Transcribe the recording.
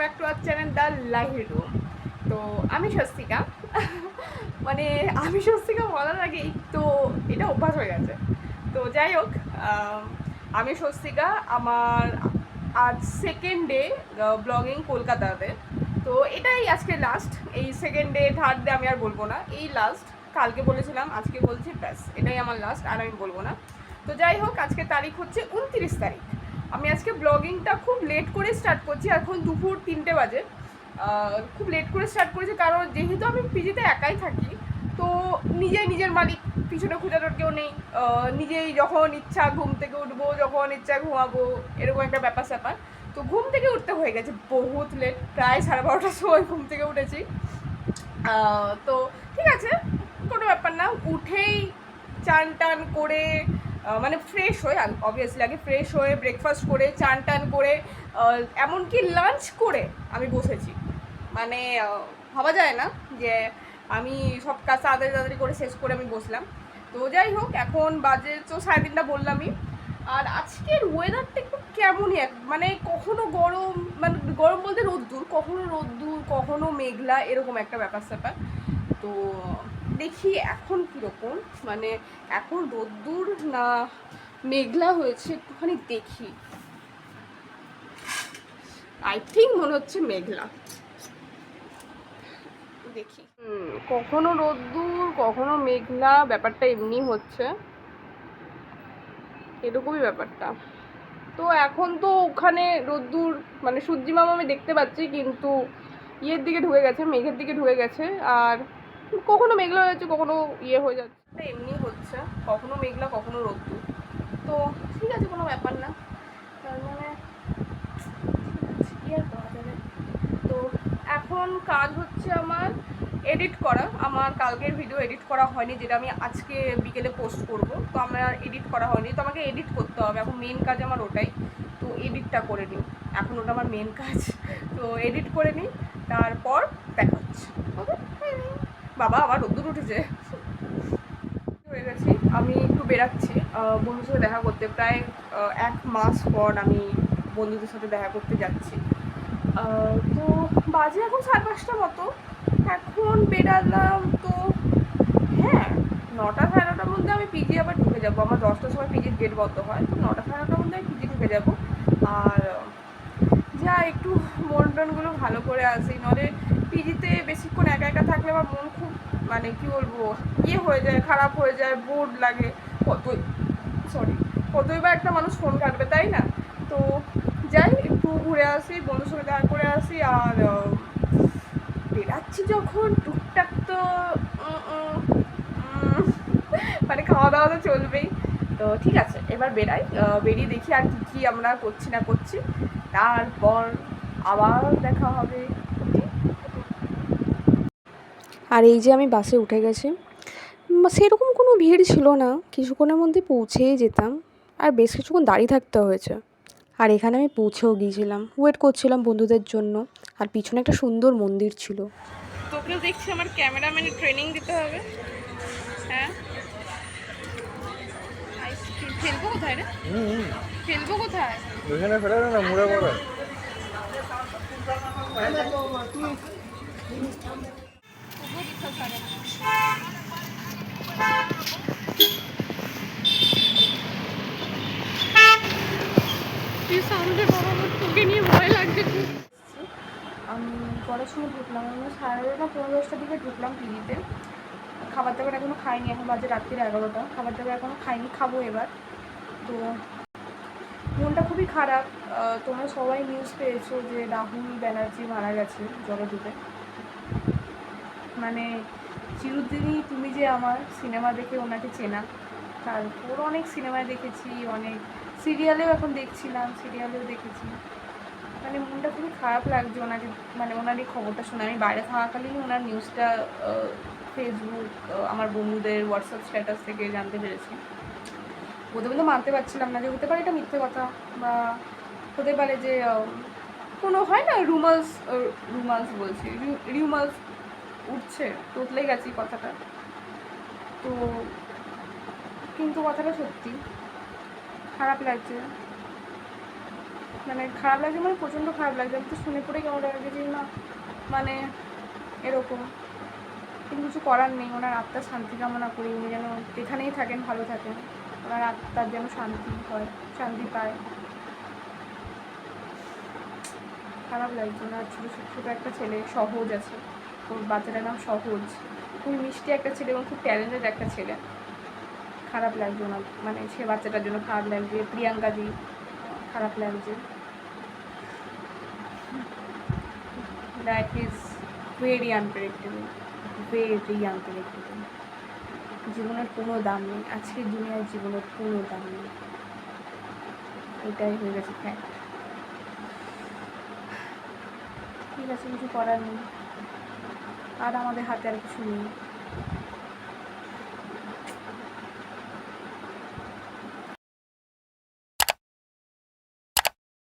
Back to our channel the Lahiri room. তো আমি স্বস্তিকা। মানে আমি স্বস্তিকা বলার আগেই তো এটা অভ্যাস হয়ে গেছে। তো যাই হোক, আমি স্বস্তিকা। আমার আজ সেকেন্ড ডে ব্লগিং কলকাতাতে। তো এটাই আজকে লাস্ট। এই সেকেন্ড ডে থার্ড ডে আমি আর বলবো না, এই লাস্ট। কালকে বলেছিলাম, আজকে বলছি, ব্যাস এটাই আমার লাস্ট, আর আমি বলবো না। তো যাই হোক, আজকে তারিখ হচ্ছে 29 তারিখ। আমি আজকে ব্লগিংটা খুব লেট করে স্টার্ট করছি, এখন দুপুর 3টে বাজে। খুব লেট করে স্টার্ট করেছি কারণ যেহেতু আমি পিজিতে একাই থাকি, তো নিজের মালিক, পিছনে খোঁজানোর কেউ নেই। নিজেই যখন ইচ্ছা ঘুম থেকে উঠবো, যখন ইচ্ছা ঘুমাবো, এরকম একটা ব্যাপার স্যাপার। তো ঘুম থেকে উঠতে হয়ে গেছে বহুত লেট, প্রায় 12:30টার সময় ঘুম থেকে উঠেছি। তো ঠিক আছে, কোনো ব্যাপার না। উঠেই চান টান করে, মানে ফ্রেশ হয়ে, অবভিয়াসলি আগে ফ্রেশ হয়ে ব্রেকফাস্ট করে চান টান করে, এমনকি লাঞ্চ করে আমি বসেছি। মানে ভাবা যায় না যে আমি সব কাজ তাড়াতাড়ি করে শেষ করে আমি বসলাম। তো যাই হোক, এখন বাজে তো 3:30 বললামই। আর আজকের ওয়েদারটা একটু কেমনই মানে কখনো গরম, মানে গরম বলতে রোদ্দুর, কখনো মেঘলা, এরকম একটা ব্যাপার স্যাপার। তো দেখি এখন কীরকম, মানে এখন রোদ্দুর না মেঘলা হয়েছে, একটুখানি দেখি। আই থিঙ্ক মনে হচ্ছে মেঘলা, দেখি। কখনো রোদ্দুর কখনো মেঘলা, ব্যাপারটা এমনি হচ্ছে, এরকমই ব্যাপারটা। তো এখন তো ওখানে রোদ্দুর, মানে সূর্যি মামা আমি দেখতে পাচ্ছি, কিন্তু ইয়ের দিকে ঢুকে গেছে, মেঘের দিকে ঢুকে গেছে। আর কখনো মেঘলা হয়ে যাচ্ছে, কখনো ইয়ে হয়ে যাচ্ছে, এমনি হচ্ছে, কখনো মেঘলা কখনো রোদ্দুর। তো ঠিক আছে, কোনো ব্যাপার না। তার মানে কি আর করা যাবে। তো এখন কাজ হচ্ছে আমার এডিট করা। আমার কালকের ভিডিও এডিট করা হয়নি, যেটা আমি আজকে বিকেলে পোস্ট করব। তো আমার এডিট করা হয়নি, তো আমাকে এডিট করতে হবে। এখন মেন কাজ আমার ওটাই। তো এডিটটা করে নিই, এখন ওটা আমার মেন কাজ। তো এডিট করে নিই, তারপর দেখা হচ্ছে। ওকে, বাবা আবার রোদ্দুর উঠেছে, হয়ে গেছি। আমি একটু বেরাচ্ছি বন্ধুর সাথে দেখা করতে। প্রায় 1 মাস পর আমি বন্ধুদের সাথে দেখা করতে যাচ্ছি। তো বাজে এখন 5:30 মতো, এখন বেরালাম। তো হ্যাঁ, 9টা-9:30টার মধ্যে আমি পিজি আবার ঢুকে যাবো। আমার 10টার সময় পিজির গেট বন্ধ হয়, তো 9টা-9:30টার মধ্যে আমি পিজি ঢুকে যাবো। আর যা একটু মন টনগুলো ভালো করে আসি, নাহলে পিজিতে বেশিক্ষণ একা একা থাকলে আমার মন খুব, মানে কী বলবো, ইয়ে হয়ে যায়, খারাপ হয়ে যায়, বোর লাগে। কতই বা একটা মানুষ ফোন ঘাটবে, তাই না? তো যাই, একটু ঘুরে আসি, বন্ধুর সঙ্গে দেখা করে আসি। আর বেরাচ্ছি যখন টুকটাক তো মানে খাওয়া দাওয়া তো চলবেই। তো ঠিক আছে, এবার বেরাই, বেরিয়ে দেখি আর কী আমরা করছি না করছি, তারপর আবার দেখা হবে। আর এই যে আমি বাসে উঠে গেছি, সেরকম কোনো ভিড় ছিল না, কিছুক্ষণের মধ্যে পৌঁছেই যেতাম। আর বেশ কিছুক্ষণ দাঁড়িয়ে থাকতে হয়েছে। আর এখানে আমি পৌঁছেও গিয়েছিলাম, ওয়েট করছিলাম বন্ধুদের জন্য। আর পিছনে একটা সুন্দর মন্দির ছিল। তোকেও দেখছি আমার ক্যামেরাম্যানে ট্রেনিং দিতে হবে। হ্যাঁ, আইসক্রিম ফেলবো কোথায় রে? ফেলবো কোথায়? ওইখানে ফেলে না, মুড়ে পড়ে। সামনে বাবা, আমার তোকে নিয়ে ভয় লাগছে খুব। আমি কটার সময় ঢুকলাম, আমি 11:30-10টার দিকে ঢুকলাম পিজিতে। খাবার দাবার এখনও খাইনি, এখন বাজে রাত্রির 11টা। খাবার দাবার এখনও খাইনি, খাবো এবার। তো মনটা খুবই খারাপ। তোমরা সবাই নিউজ পেয়েছো যে রাহুল ব্যানার্জি মারা গেছে জলে ডুবে। মানে চিরদিনই তুমি যে আমার সিনেমা দেখে ওনাকে চেনা, তারপর অনেক সিনেমায় দেখেছি, অনেক সিরিয়ালেও এখন দেখছিলাম, সিরিয়ালেও দেখেছি। মানে মনটা খুবই খারাপ লাগছে ওনাকে, মানে ওনার এই খবরটা শুনে। আমি বাইরে থাকাকালীন ওনার নিউজটা ফেসবুক, আমার বন্ধুদের হোয়াটসঅ্যাপ স্ট্যাটাস থেকে জানতে পেরেছি। প্রথমে মানতে পারছিলাম না যে হতে পারে এটা মিথ্যে কথা, বা হতে পারে যে কোনো হয় না রুমার্স বলছি, রিউমার্স উঠছে, তোতলে গেছি কথাটা। তো কিন্তু কথাটা সত্যি, খারাপ লাগছে। মানে খারাপ লাগছে, মানে প্রচণ্ড খারাপ লাগছে। আমি তো শুনে পড়ে কেমন লাগে যে না, মানে এরকম। কিন্তু কিছু করার নেই, ওনার আত্মার শান্তি কামনা করি, উনি যেন যেখানেই থাকেন ভালো থাকেন, ওনার আত্মার যেন শান্তি হয়, শান্তি পায়। খারাপ লাগছে। ওনার ছোটো ছোটো একটা ছেলে সহজ আছে, ওর বাচ্চাটার নাম সহজ, খুবই মিষ্টি একটা ছেলে এবং খুব ট্যালেন্টেড একটা ছেলে। খারাপ লাগছে ওনার, মানে সে বাচ্চাটার জন্য খারাপ লাগছে। প্রিয়াঙ্কাদি খারাপ লাগছে। Life is very unpredictable, very unpredictable. জীবনের কোনো দাম নেই, আজকের দুনিয়ার জীবনের কোনো দাম নেই, এটাই হয়ে গেছে ফ্যাক্ট। ঠিক আছে, কিছু করার নেই, আর আমাদের হাতে আর কিছু নেই।